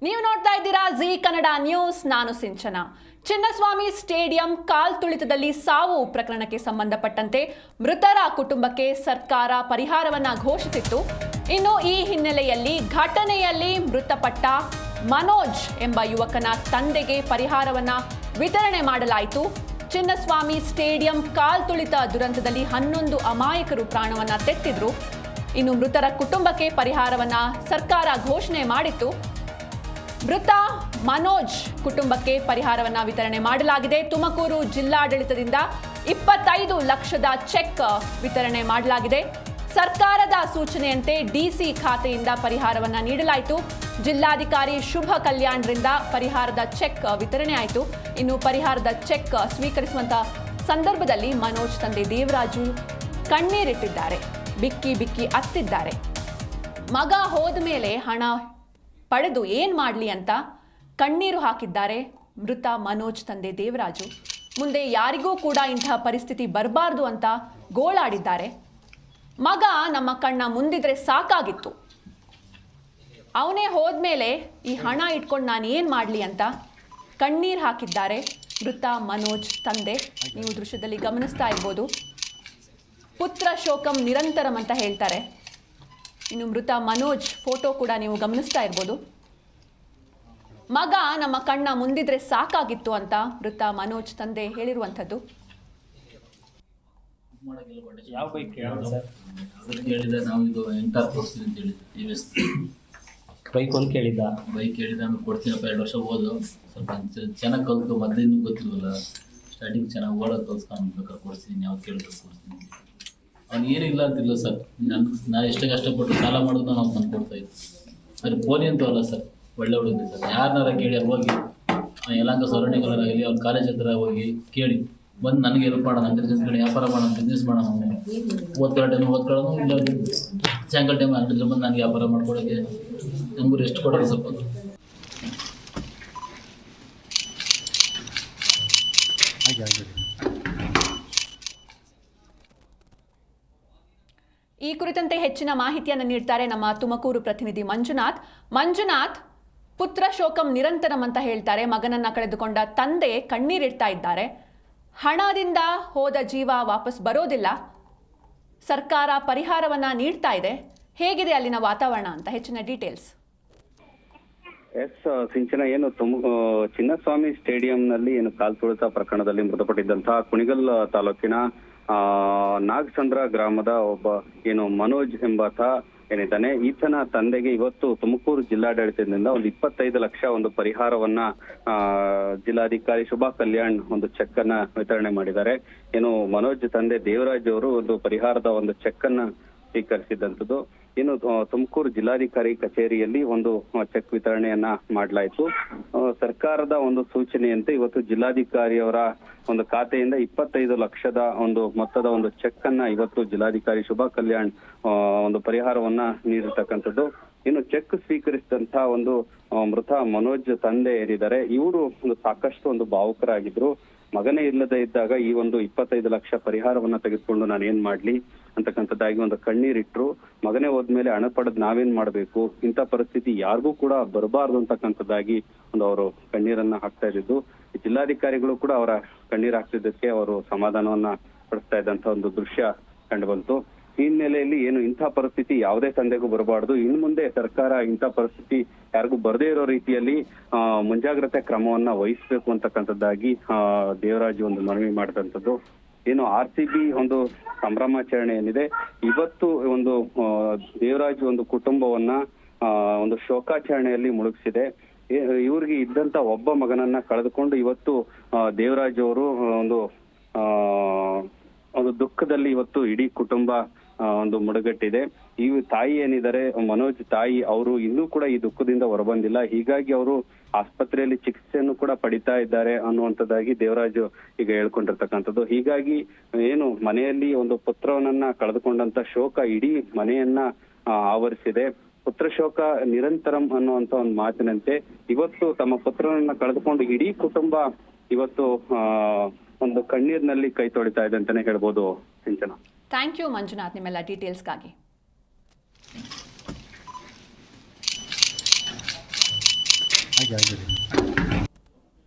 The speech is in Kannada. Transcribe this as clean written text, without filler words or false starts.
ನೀವು ನೋಡ್ತಾ ಇದ್ದೀರಾ ಜಿ ಕನ್ನಡ ನ್ಯೂಸ್. ನಾನು ಸಿಂಚನ. ಚಿನ್ನಸ್ವಾಮಿ ಸ್ಟೇಡಿಯಂ ಕಾಲ್ತುಳಿತದಲ್ಲಿ ಸಾವು ಪ್ರಕರಣಕ್ಕೆ ಸಂಬಂಧಪಟ್ಟಂತೆ ಮೃತರ ಕುಟುಂಬಕ್ಕೆ ಸರ್ಕಾರ ಪರಿಹಾರವನ್ನ ಘೋಷಿಸಿತ್ತು. ಇನ್ನು ಈ ಹಿನ್ನೆಲೆಯಲ್ಲಿ ಘಟನೆಯಲ್ಲಿ ಮೃತಪಟ್ಟ ಮನೋಜ್ ಎಂಬ ಯುವಕನ ತಂದೆಗೆ ಪರಿಹಾರವನ್ನ ವಿತರಣೆ ಮಾಡಲಾಯಿತು. ಚಿನ್ನಸ್ವಾಮಿ ಸ್ಟೇಡಿಯಂ ಕಾಲ್ತುಳಿತ ದುರಂತದಲ್ಲಿ 11 ಅಮಾಯಕರು ಪ್ರಾಣವನ್ನ ತೆತ್ತಿದ್ರು. ಇನ್ನು ಮೃತರ ಕುಟುಂಬಕ್ಕೆ ಪರಿಹಾರವನ್ನ ಸರ್ಕಾರ ಘೋಷಣೆ ಮಾಡಿತ್ತು. ಮೃತ ಮನೋಜ್ ಕುಟುಂಬಕ್ಕೆ ಪರಿಹಾರವನ್ನ ವಿತರಣೆ ಮಾಡಲಾಗಿದೆ. ತುಮಕೂರು ಜಿಲ್ಲಾಡಳಿತದಿಂದ 25 ಲಕ್ಷದ ಚೆಕ್ ವಿತರಣೆ ಮಾಡಲಾಗಿದೆ. ಸರ್ಕಾರದ ಸೂಚನೆಯಂತೆ ಡಿಸಿ ಖಾತೆಯಿಂದ ಪರಿಹಾರವನ್ನ ನೀಡಲಾಯಿತು. ಜಿಲ್ಲಾಧಿಕಾರಿ ಶುಭ ಕಲ್ಯಾಣ್ರಿಂದ ಪರಿಹಾರದ ಚೆಕ್ ವಿತರಣೆ ಆಯಿತು. ಇನ್ನು ಪರಿಹಾರದ ಚೆಕ್ ಸ್ವೀಕರಿಸುವಂತ ಸಂದರ್ಭದಲ್ಲಿ ಮನೋಜ್ ತಂದೆ ದೇವರಾಜು ಕಣ್ಣೀರಿಟ್ಟಿದ್ದಾರೆ. ಬಿಕ್ಕಿ ಬಿಕ್ಕಿ ಅತ್ತಿದ್ದಾರೆ. ಮಗ ಹೋದ ಮೇಲೆ ಹಣ ಪಡೆದು ಏನ್ ಮಾಡಲಿ ಅಂತ ಕಣ್ಣೀರು ಹಾಕಿದ್ದಾರೆ ಮೃತ ಮನೋಜ್ ತಂದೆ ದೇವರಾಜು. ಮುಂದೆ ಯಾರಿಗೂ ಕೂಡ ಇಂತಹ ಪರಿಸ್ಥಿತಿ ಬರಬಾರ್ದು ಅಂತ ಗೋಳಾಡಿದ್ದಾರೆ. ಮಗ ನಮ್ಮ ಕಣ್ಣ ಮುಂದಿದ್ರೆ ಸಾಕಾಗಿತ್ತು, ಅವನೇ ಹೋದ್ಮೇಲೆ ಈ ಹಣ ಇಟ್ಕೊಂಡು ನಾನು ಏನು ಮಾಡಲಿ ಅಂತ ಕಣ್ಣೀರು ಹಾಕಿದ್ದಾರೆ ಮೃತ ಮನೋಜ್ ತಂದೆ. ನೀವು ದೃಶ್ಯದಲ್ಲಿ ಗಮನಿಸ್ತಾ ಇರ್ಬೋದು. ಪುತ್ರ ಶೋಕಂ ನಿರಂತರಂ ಅಂತ ಹೇಳ್ತಾರೆ. ಇನ್ನು ಮೃತ ಮನೋಜ್ ಫೋಟೋ ಕೂಡ ನೀವು ಗಮನಿಸ್ತಾ ಇರ್ಬೋದು. ಮಗ ನಮ್ಮ ಕಣ್ಣ ಮುಂದಿದ್ರೆ ಸಾಕಾಗಿತ್ತು ಅಂತ ಮೃತ ಮನೋಜ್ ತಂದೆ ಹೇಳಿರುವಂಥದ್ದು. ಯಾವ ಬೈಕ್ ಕೇಳಿದ ನಾವು ಇದು ಎಂಟಾರ್ ಕೊಡ್ತೀವಿ ಅಂತ ಹೇಳಿದ್ವಿ. ಬೈಕ್ ಒಂದು ಕೇಳಿದ್ದ ಆಮೇಲೆ ಕೊಡ್ತೀನಪ್ಪ 2 ವರ್ಷ ಓದು ಸ್ವಲ್ಪ ಚೆನ್ನಾಗಿ ಕಲ್ತು ಮೊದಲಿಂದ ಗೊತ್ತಿಲ್ವಲ್ಲ ಸ್ಟಾರ್ಟಿಂಗ್ ಚೆನ್ನಾಗಿ ಓಡೋದು ಕಲ್ಸ್ಕೊಂಡ್ಬೇಕಾದ್ರೆ ಕೊಡ್ತೀನಿ, ಯಾವ್ದು ಕೇಳಿದ್ರು ಕೊಡ್ತೀನಿ. ಅವ್ನು ಏನಿಲ್ಲ ಅಂತಿಲ್ಲ ಸರ್. ನಾ ಎಷ್ಟೇ ಕಷ್ಟಪಟ್ಟು ಸಾಲ ಮಾಡೋದು ನಾವು ತಂದು ಕೊಡ್ತಾ ಇದ್ವಿ. ಸರ್ ಪೋನಿ ಅಂತೂ ಅಲ್ಲ ಸರ್, ಒಳ್ಳೆ ಹುಡುಗ ಸರ್. ಯಾರನ್ನಾರ ಕೇಳಿ ಅಲ್ಲಿ ಹೋಗಿ ಯಲಹಂಕ ಸರೌಂಡಿಂಗಲ್ಲಾಗಲಿ ಅವ್ನ ಕಾಲೇಜ್ ಹತ್ರ ಹೋಗಿ ಕೇಳಿ ಬಂದು ನನಗೆ ಹೆಲ್ಪ್ ಮಾಡೋಣ, ಅಂಗಡಿ ಜೊತೆ ವ್ಯಾಪಾರ ಮಾಡೋಣ, ಬಿಸ್ನೆಸ್ ಮಾಡೋಣ, ಓದ್ಕೊಳ್ಳೋನು ಇಲ್ಲ ಸಾಯಂಕಾಲ ಟೈಮ್ ಅಂಗಡಿ ಬಂದು ನನಗೆ ವ್ಯಾಪಾರ ಮಾಡ್ಕೊಡೋಕ್ಕೆ ನಮಗೂ ರೆಸ್ಟ್ ಕೊಡೋದು ಸ್ವಲ್ಪ. ಈ ಕುರಿತಂತೆ ಹೆಚ್ಚಿನ ಮಾಹಿತಿಯನ್ನು ನೀಡ್ತಾರೆ ನಮ್ಮ ತುಮಕೂರು ಪ್ರತಿನಿಧಿ ಮಂಜುನಾಥ್. ಪುತ್ರ ಶೋಕಂ ನಿರಂತರಂ ಅಂತ ಹೇಳ್ತಾರೆ. ಮಗನನ್ನ ಕಳೆದುಕೊಂಡ ತಂದೆ ಕಣ್ಣೀರಿಡ್ತಾ ಇದ್ದಾರೆ. ಹಣದಿಂದ ಹೋದ ಜೀವ ವಾಪಸ್ ಬರೋದಿಲ್ಲ. ಸರ್ಕಾರ ಪರಿಹಾರವನ್ನ ನೀಡ್ತಾ ಇದೆ. ಹೇಗಿದೆ ಅಲ್ಲಿನ ವಾತಾವರಣ ಅಂತ ಹೆಚ್ಚಿನ ಡೀಟೇಲ್ಸ್. ಸಿಂಚನ, ಏನು ಚಿನ್ನಸ್ವಾಮಿ ಸ್ಟೇಡಿಯಂನಲ್ಲಿ ಏನು ಕಾಲ್ತುಳಿತ ಪ್ರಕರಣದಲ್ಲಿ ಮೃತಪಟ್ಟಿದ್ದಂತಹ ಕುಣಿಗಲ್ ತಾಲೂಕಿನ ನಾಗಸಂದ್ರ ಗ್ರಾಮದ ಒಬ್ಬ ಏನು ಮನೋಜ್ ಎಂಬಾತ ಏನಿದ್ದಾನೆ, ಈತನ ತಂದೆಗೆ ಇವತ್ತು ತುಮಕೂರು ಜಿಲ್ಲಾಡಳಿತದಿಂದ ಒಂದು 25 ಲಕ್ಷ ಒಂದು ಪರಿಹಾರವನ್ನ ಜಿಲ್ಲಾಧಿಕಾರಿ ಶುಭಾ ಕಲ್ಯಾಣ್ ಒಂದು ಚೆಕ್ ಅನ್ನ ವಿತರಣೆ ಮಾಡಿದ್ದಾರೆ. ಏನು ಮನೋಜ್ ತಂದೆ ದೇವರಾಜ್ ಅವರು ಒಂದು ಪರಿಹಾರದ ಒಂದು ಚೆಕ್ ಅನ್ನ ಸ್ವೀಕರಿಸಿದಂಥದ್ದು. ಏನು ತುಮಕೂರು ಜಿಲ್ಲಾಧಿಕಾರಿ ಕಚೇರಿಯಲ್ಲಿ ಒಂದು ಚೆಕ್ ವಿತರಣೆಯನ್ನ ಮಾಡಲಾಯಿತು. ಸರ್ಕಾರದ ಒಂದು ಸೂಚನೆಯಂತೆ ಇವತ್ತು ಜಿಲ್ಲಾಧಿಕಾರಿಯವರ ಒಂದು ಖಾತೆಯಿಂದ 25 ಲಕ್ಷದ ಒಂದು ಮೊತ್ತದ ಒಂದು ಚೆಕ್ ಅನ್ನ ಇವತ್ತು ಜಿಲ್ಲಾಧಿಕಾರಿ ಶುಭಾ ಕಲ್ಯಾಣ್ ಒಂದು ಪರಿಹಾರವನ್ನ ನೀಡಿರ್ತಕ್ಕಂಥದ್ದು. ಇನ್ನು ಚೆಕ್ ಸ್ವೀಕರಿಸಿದಂತಹ ಒಂದು ಮೃತ ಮನೋಜ್ ತಂದೆ ಏನಿದ್ದಾರೆ, ಇವರು ಒಂದು ಸಾಕಷ್ಟು ಒಂದು ಭಾವುಕರಾಗಿದ್ರು. ಮಗನೇ ಇಲ್ಲದೆ ಇದ್ದಾಗ ಈ ಒಂದು 25 ಲಕ್ಷ ಪರಿಹಾರವನ್ನ ತೆಗೆದುಕೊಂಡು ನಾನು ಏನ್ ಮಾಡ್ಲಿ ಅಂತಕ್ಕಂಥದ್ದಾಗಿ ಒಂದು ಕಣ್ಣೀರಿಟ್ರು. ಮಗನೇ ಹೋದ್ಮೇಲೆ ಹಣ ಪಡೆದ್ ನಾವೇನ್ ಮಾಡ್ಬೇಕು, ಇಂಥ ಪರಿಸ್ಥಿತಿ ಯಾರಿಗೂ ಕೂಡ ಬರಬಾರ್ದು ಅಂತಕ್ಕಂಥದ್ದಾಗಿ ಒಂದು ಅವರು ಕಣ್ಣೀರನ್ನ ಹಾಕ್ತಾ ಇದ್ದಿದ್ದು. ಜಿಲ್ಲಾಧಿಕಾರಿಗಳು ಕೂಡ ಅವರ ಕಣ್ಣೀರ್ ಹಾಕ್ತಿದ್ದಕ್ಕೆ ಅವರು ಸಮಾಧಾನವನ್ನ ಪಡಿಸ್ತಾ ಇದ್ದಂತ ಒಂದು ದೃಶ್ಯ ಕಂಡು ಬಂತು. ಈ ಹಿನ್ನೆಲೆಯಲ್ಲಿ ಏನು ಇಂಥ ಪರಿಸ್ಥಿತಿ ಯಾವುದೇ ತಂದೆಗೂ ಬರಬಾರ್ದು, ಇನ್ನು ಮುಂದೆ ಸರ್ಕಾರ ಇಂಥ ಪರಿಸ್ಥಿತಿ ಯಾರಿಗೂ ಬರದೇ ಇರೋ ರೀತಿಯಲ್ಲಿ ಮುಂಜಾಗ್ರತೆ ಕ್ರಮವನ್ನ ವಹಿಸ್ಬೇಕು ಅಂತಕ್ಕಂಥದ್ದಾಗಿ ದೇವರಾಜು ಒಂದು ಮನವಿ ಮಾಡಿದಂಥದ್ದು. ಏನು RCB ಒಂದು ಸಂಭ್ರಮಾಚರಣೆ ಏನಿದೆ, ಇವತ್ತು ಒಂದು ದೇವರಾಜು ಒಂದು ಕುಟುಂಬವನ್ನ ಒಂದು ಶೋಕಾಚರಣೆಯಲ್ಲಿ ಮುಳುಗಿಸಿದೆ. ಇವ್ರಿಗೆ ಇದ್ದಂತ ಒಬ್ಬ ಮಗನನ್ನ ಕಳೆದುಕೊಂಡು ಇವತ್ತು ದೇವರಾಜು ಅವರು ಒಂದು ದುಃಖದಲ್ಲಿ ಇವತ್ತು ಇಡೀ ಕುಟುಂಬ ಒಂದು ಮುಳುಗಟ್ಟಿದೆ. ಈ ತಾಯಿ ಏನಿದ್ದಾರೆ ಮನೋಜ್ ತಾಯಿ, ಅವರು ಇನ್ನೂ ಕೂಡ ಈ ದುಃಖದಿಂದ ಹೊರಬಂದಿಲ್ಲ. ಹೀಗಾಗಿ ಅವರು ಆಸ್ಪತ್ರೆಯಲ್ಲಿ ಚಿಕಿತ್ಸೆಯನ್ನು ಕೂಡ ಪಡಿತಾ ಇದ್ದಾರೆ ಅನ್ನುವಂಥದ್ದಾಗಿ ದೇವರಾಜು ಈಗ ಹೇಳ್ಕೊಂಡಿರ್ತಕ್ಕಂಥದ್ದು. ಹೀಗಾಗಿ ಏನು ಮನೆಯಲ್ಲಿ ಒಂದು ಪುತ್ರವನ್ನ ಕಳೆದುಕೊಂಡಂತ ಶೋಕ ಇಡೀ ಮನೆಯನ್ನ ಆವರಿಸಿದೆ. ಪುತ್ರ ಶೋಕ ನಿರಂತರಂ ಅನ್ನುವಂತ ಒಂದು ಮಾತಿನಂತೆ ಇವತ್ತು ತಮ್ಮ ಪುತ್ರನನ್ನ ಕಳೆದುಕೊಂಡು ಇಡೀ ಕುಟುಂಬ ಇವತ್ತು ಒಂದು ಕಣ್ಣೀರಿನಲ್ಲಿ ಕೈ ತೊಳಿತಾ ಇದೆ ಅಂತಾನೆ ಹೇಳ್ಬೋದು ಸಿಂಚನ. ಥ್ಯಾಂಕ್ ಯು ಮಂಜುನಾಥ್ ನಿಮ್ಮೆಲ್ಲ ಡೀಟೇಲ್ಸ್ಗಾಗಿ. ಜಾಗದಲ್ಲಿ